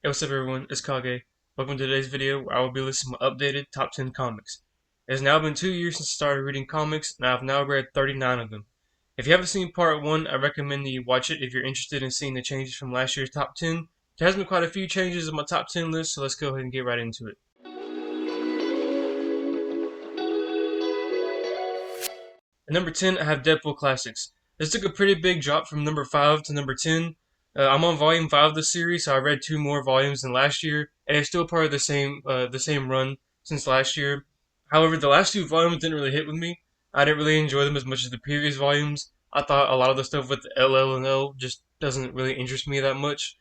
Hey, what's up everyone, it's KAGE. Welcome to today's video where I will be listing my updated top 10 comics. It has now been 2 years since I started reading comics, and I have now read 39 of them. If you haven't seen part 1, I recommend that you watch it if you're interested in seeing the changes from last year's top 10. There has been quite a few changes in my top 10 list, so let's go ahead and get right into it. At number 10, I have Deadpool Classics. This took a pretty big drop from number 5 to number 10. I'm on volume 5 of the series, so I read 2 more volumes than last year, and it's still part of the same run since last year. However, the last 2 volumes didn't really hit with me. I didn't really enjoy them as much as the previous volumes. I thought a lot of the stuff with the LL and L just doesn't really interest me that much,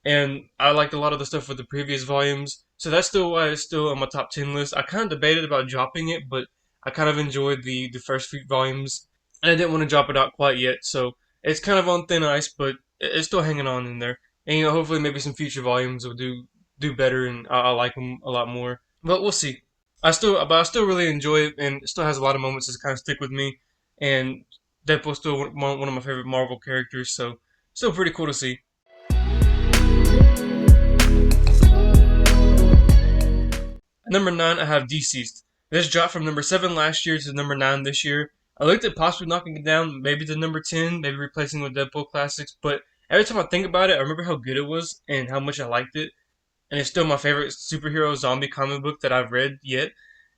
and I liked a lot of the stuff with the previous volumes, so that's still why it's still on my top 10 list. I kind of debated about dropping it, but I kind of enjoyed the first few volumes, and I didn't want to drop it out quite yet, so it's kind of on thin ice, but it's still hanging on in there. And hopefully maybe some future volumes will do better, and I like them a lot more. But we'll see. But I still really enjoy it, and it still has a lot of moments that kind of stick with me. And Deadpool's still one of my favorite Marvel characters, so still pretty cool to see. At number 9, I have Deceased. This dropped from number 7 last year to number 9 this year. I looked at possibly knocking it down, maybe to number 10, maybe replacing it with Deadpool Classics, but every time I think about it, I remember how good it was and how much I liked it, and it's still my favorite superhero zombie comic book that I've read yet.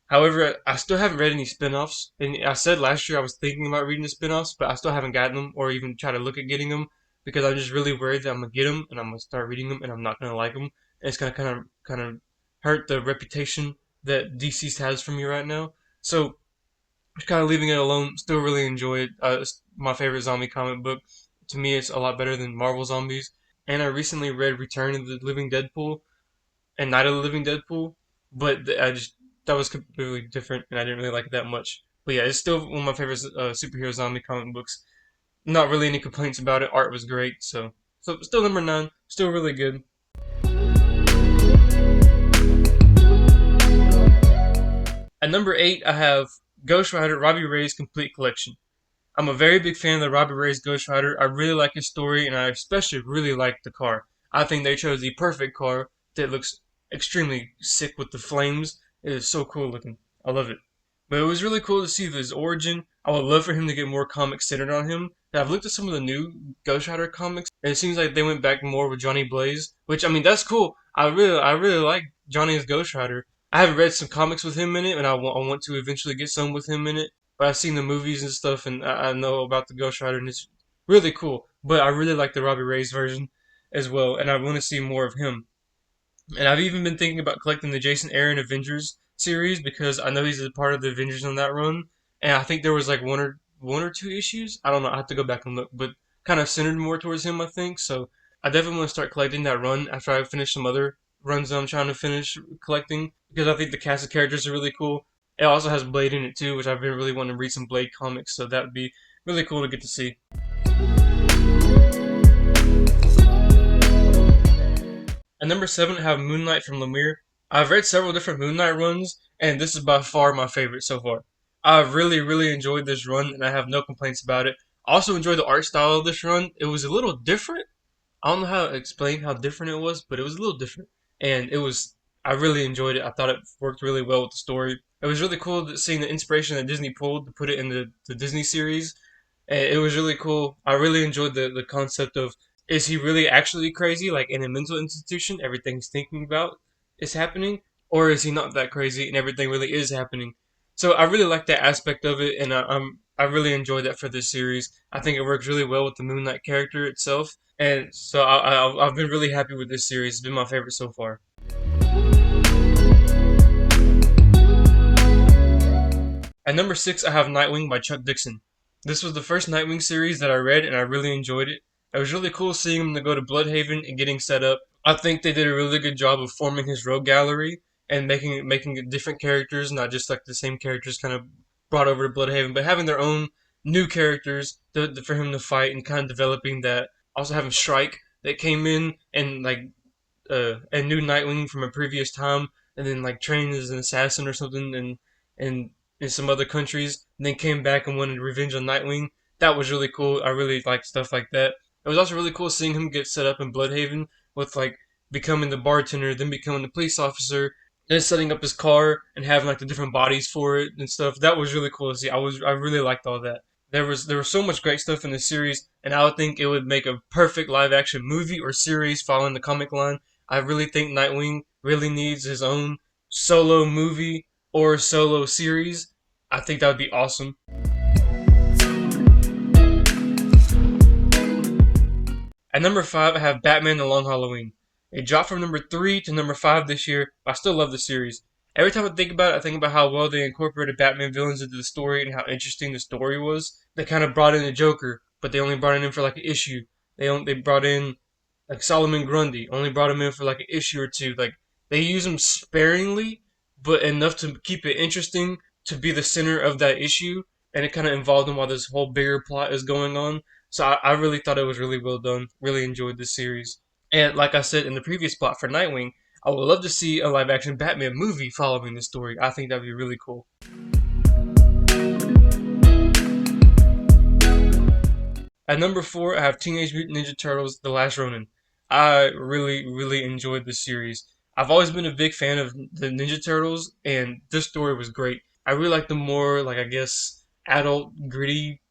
However, I still haven't read any spin-offs, and I said last year I was thinking about reading the spin-offs, but I still haven't gotten them or even tried to look at getting them because I'm just really worried that I'm gonna get them and I'm gonna start reading them and I'm not gonna like them, and it's gonna kind of hurt the reputation that DC has for me right now. So just kind of leaving it alone. Still really enjoy it. It's my favorite zombie comic book. To me, it's a lot better than Marvel Zombies. And I recently read Return of the Living Deadpool and Night of the Living Deadpool, but I just that was completely different, and I didn't really like it that much. But yeah, it's still one of my favorite superhero zombie comic books. Not really any complaints about it. Art was great, so still number 9, still really good. At number 8, I have Ghost Rider Robbie Reyes Complete Collection. I'm a very big fan of the Robbie Reyes Ghost Rider. I really like his story, and I especially really like the car. I think they chose the perfect car that looks extremely sick with the flames. It is so cool looking. I love it. But it was really cool to see his origin. I would love for him to get more comics centered on him. And I've looked at some of the new Ghost Rider comics, and it seems like they went back more with Johnny Blaze, which I mean that's cool. I really like Johnny as Ghost Rider. I haven't read some comics with him in it, and I want to eventually get some with him in it. But I've seen the movies and stuff, and I know about the Ghost Rider, and it's really cool. But I really like the Robbie Reyes version as well, and I want to see more of him. And I've even been thinking about collecting the Jason Aaron Avengers series because I know he's a part of the Avengers on that run, and I think there was like one or two issues. I don't know. I have to go back and look, but kind of centered more towards him, I think. So I definitely want to start collecting that run after I finish some other runs that I'm trying to finish collecting because I think the cast of characters are really cool. It also has Blade in it too, which I've been really wanting to read some Blade comics, so that would be really cool to get to see. At number 7, I have Moon Knight from Lemire. I've read several different Moon Knight runs, and this is by far my favorite so far. I've really enjoyed this run, and I have no complaints about it. I also enjoy the art style of this run. It was a little different. I don't know how to explain how different it was, but it was a little different, and I really enjoyed it. I thought it worked really well with the story. It was really cool seeing the inspiration that Disney pulled to put it in the Disney series. And it was really cool. I really enjoyed the concept of, is he really actually crazy, like in a mental institution, everything he's thinking about is happening, or is he not that crazy and everything really is happening? So I really like that aspect of it, and I really enjoyed that for this series. I think it works really well with the Moon Knight character itself, and so I've been really happy with this series. It's been my favorite so far. At number 6, I have Nightwing by Chuck Dixon. This was the first Nightwing series that I read, and I really enjoyed it. It was really cool seeing him to go to Bloodhaven and getting set up. I think they did a really good job of forming his rogue gallery and making it different characters, not just like the same characters kind of brought over to Bloodhaven, but having their own new characters for him to fight and kind of developing that. Also having Strike that came in and and new Nightwing from a previous time, and then like trained as an assassin or something, and in some other countries, and then came back and wanted revenge on Nightwing. That was really cool. I really liked stuff like that. It was also really cool seeing him get set up in Bloodhaven with like becoming the bartender, then becoming the police officer, then setting up his car and having like the different bodies for it and stuff. That was really cool to see. I really liked all that. There was so much great stuff in the series, and I would think it would make a perfect live action movie or series following the comic line. I really think Nightwing really needs his own solo movie or solo series. I think that would be awesome. At number five, I have Batman: The Long Halloween. It dropped from number three to number five this year, but I still love the series. Every time I think about it, I think about how well they incorporated Batman villains into the story and how interesting the story was. They kind of brought in the Joker, but they only brought him in for like an issue. They brought in like Solomon Grundy, only brought him in for like an issue or two. Like they use him sparingly, but enough to keep it interesting to be the center of that issue, and it kind of involved him while this whole bigger plot is going on. So I really thought it was really well done. Really enjoyed this series. And like I said in the previous plot for Nightwing, I would love to see a live action Batman movie following this story. I think that'd be really cool. At number four, I have Teenage Mutant Ninja Turtles: The Last Ronin. I really enjoyed this series. I've always been a big fan of the Ninja Turtles, and this story was great. I really like the more, like, I guess, adult, gritty,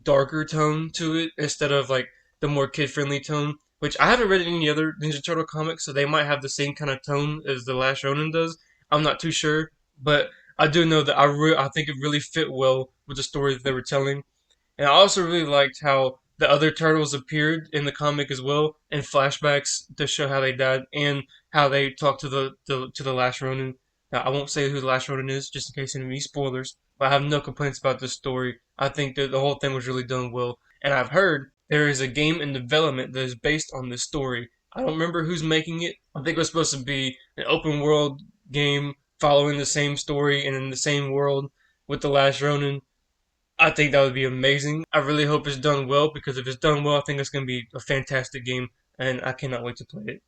darker tone to it instead of like the more kid friendly tone. Which I haven't read any other Ninja Turtle comics, so they might have the same kind of tone as the Last Ronin does. I'm not too sure, but I do know that I think it really fit well with the story that they were telling. And I also really liked how the other turtles appeared in the comic as well in flashbacks to show how they died and how they talked to the last Ronin. Now, I won't say who the last Ronin is, just in case any spoilers. But I have no complaints about this story. I think that the whole thing was really done well. And I've heard there is a game in development that is based on this story. I don't remember who's making it. I think it was supposed to be an open world game following the same story and in the same world with the last Ronin. I think that would be amazing. I really hope it's done well because if it's done well, I think it's going to be a fantastic game, and I cannot wait to play it.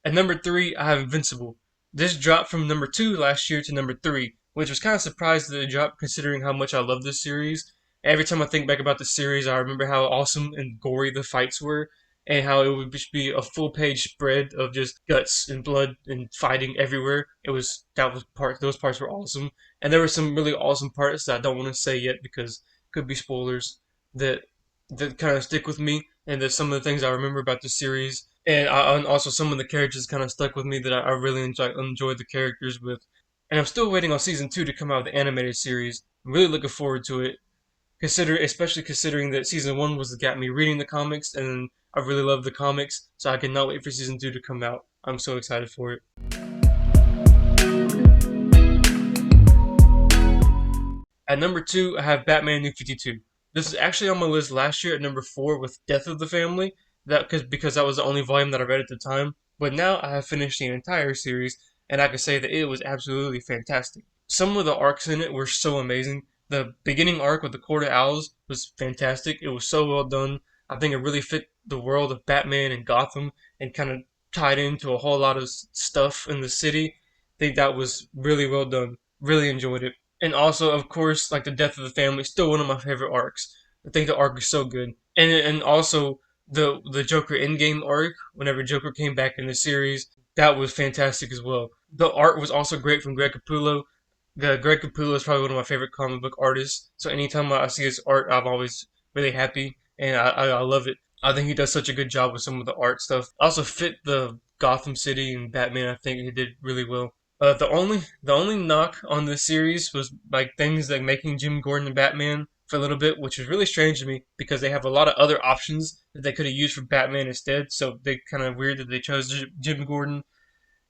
At number three, I have Invincible. This dropped from number two last year to number three, which was kind of surprised that it dropped considering how much I love this series. Every time I think back about the series, I remember how awesome and gory the fights were, and how it would just be a full page spread of just guts and blood and fighting everywhere. Those parts were awesome, and there were some really awesome parts that I don't want to say yet because could be spoilers that kind of stick with me, and there's some of the things I remember about the series, and also some of the characters kind of stuck with me that I really enjoyed the characters with. And I'm still waiting on season two to come out with the animated series. I'm really looking forward to it. Especially considering that season one was what got me reading the comics, and I really love the comics, so I cannot wait for season two to come out. I'm so excited for it. At number two, I have Batman New 52. This is actually on my list last year at number four with Death of the Family, because that was the only volume that I read at the time. But now I have finished the entire series, and I can say that it was absolutely fantastic. Some of the arcs in it were so amazing. The beginning arc with the Court of Owls was fantastic. It was so well done. I think it really fit the world of Batman and Gotham and kind of tied into a whole lot of stuff in the city. I think that was really well done. Really enjoyed it. And also, of course, like the Death of the Family, still one of my favorite arcs. I think the arc is so good. And also the Joker Endgame arc, whenever Joker came back in the series, that was fantastic as well. The art was also great from Greg Capullo. Greg Capullo is probably one of my favorite comic book artists. So anytime I see his art, I'm always really happy, and I love it. I think he does such a good job with some of the art stuff. Also fit the Gotham City and Batman. I think he did really well. The only knock on this series was like things like making Jim Gordon Batman for a little bit, which was really strange to me because they have a lot of other options that they could have used for Batman instead. So they kind of weird that they chose Jim Gordon.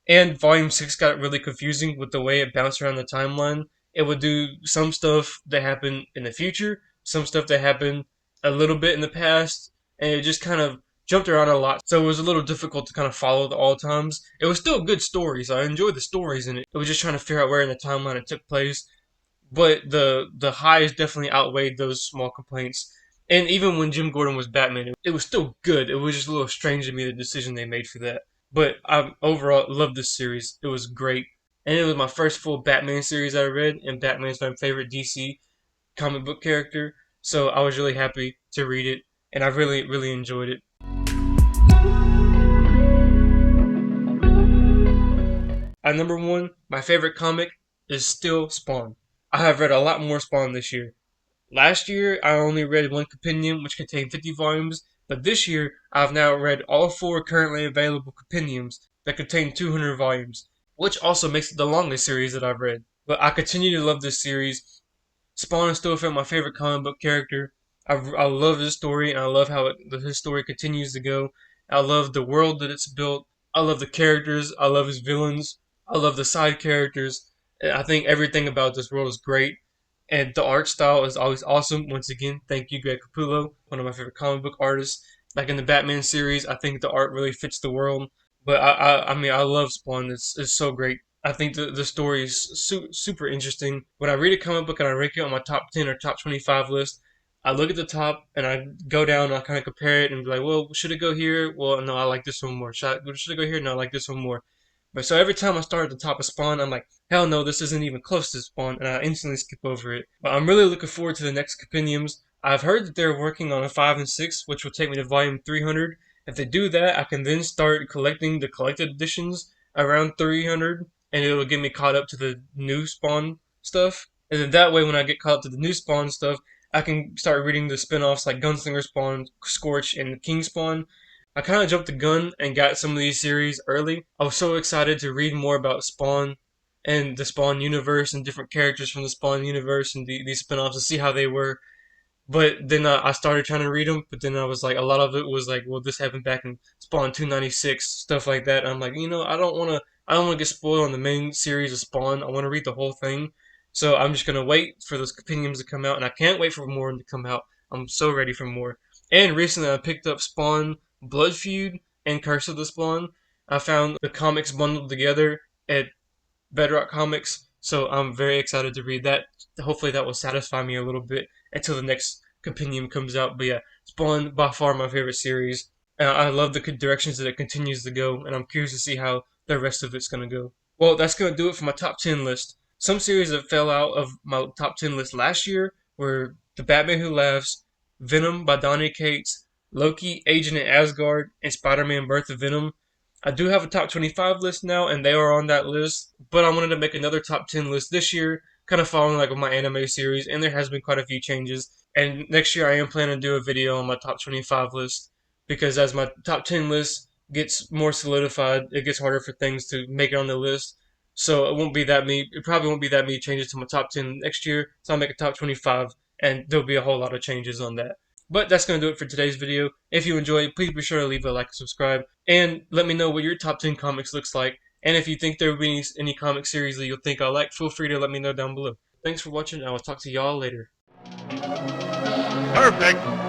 And Volume 6 got really confusing with the way it bounced around the timeline. It would do some stuff that happened in the future, some stuff that happened a little bit in the past, and it just kind of jumped around a lot. So it was a little difficult to kind of follow the all times. It was still a good story, so I enjoyed the stories in it. It was just trying to figure out where in the timeline it took place. But the highs definitely outweighed those small complaints. And even when Jim Gordon was Batman, it was still good. It was just a little strange to me the decision they made for that. But I overall loved this series. It was great. And it was my first full Batman series I read, and Batman's my favorite DC comic book character. So I was really happy to read it. and I really enjoyed it. At number one, my favorite comic is still Spawn. I have read a lot more Spawn this year. Last year, I only read one compendium, which contained 50 volumes, but this year, I've now read all four currently available compendiums that contain 200 volumes, which also makes it the longest series that I've read. But I continue to love this series. Spawn is still my favorite comic book character. I love his story, and I love how his story continues to go. I love the world that it's built. I love the characters. I love his villains. I love the side characters. I think everything about this world is great, and the art style is always awesome. Once again, thank you, Greg Capullo, one of my favorite comic book artists. Like in the Batman series, I think the art really fits the world. But I mean, I love Spawn. It's so great. I think the story is super interesting. When I read a comic book and I rank it on my top 10 or top 25 list, I look at the top and I go down and I kind of compare it and be like, well, should it go here? Well, no, I like this one more. Should it go here? No, I like this one more. But so every time I start at the top of Spawn, I'm like, hell no, this isn't even close to Spawn, and I instantly skip over it. But I'm really looking forward to the next compendiums. I've heard that they're working on a 5 and 6, which will take me to volume 300. If they do that, I can then start collecting the collected editions around 300, and it will get me caught up to the new Spawn stuff. And then that way, when I get caught up to the new Spawn stuff, I can start reading the spin-offs like Gunslinger Spawn, Scorch, and King Spawn. I kind of jumped the gun and got some of these series early. I was so excited to read more about Spawn and the Spawn universe and different characters from the Spawn universe and these spin-offs to see how they were. But then I started trying to read them, but then I was like, a lot of it was like, well, this happened back in Spawn 296, stuff like that. And I'm like, I don't want to get spoiled on the main series of Spawn. I want to read the whole thing. So I'm just gonna wait for those compendiums to come out, and I can't wait for more to come out. I'm so ready for more. And recently I picked up Spawn Blood Feud and Curse of the Spawn. I found the comics bundled together at Bedrock Comics, so I'm very excited to read that. Hopefully that will satisfy me a little bit until the next compendium comes out. But yeah, Spawn by far my favorite series. I love the directions that it continues to go, and I'm curious to see how the rest of it's gonna go. Well, that's gonna do it for my top 10 list. Some series that fell out of my top 10 list last year were The Batman Who Laughs, Venom by Donny Cates, Loki, Agent of Asgard, and Spider-Man Birth of Venom. I do have a top 25 list now, and they are on that list, but I wanted to make another top 10 list this year, kind of following like with my anime series, and there has been quite a few changes. And next year I am planning to do a video on my top 25 list, because as my top 10 list gets more solidified, it gets harder for things to make it on the list. So it probably won't be that many changes to my top 10 next year, so I'll make a top 25, and there'll be a whole lot of changes on that. But that's going to do it for today's video. If you enjoyed, please be sure to leave a like and subscribe. And let me know what your top 10 comics looks like. And if you think there will be any comic series that you'll think I like, feel free to let me know down below. Thanks for watching, and I will talk to y'all later. Perfect.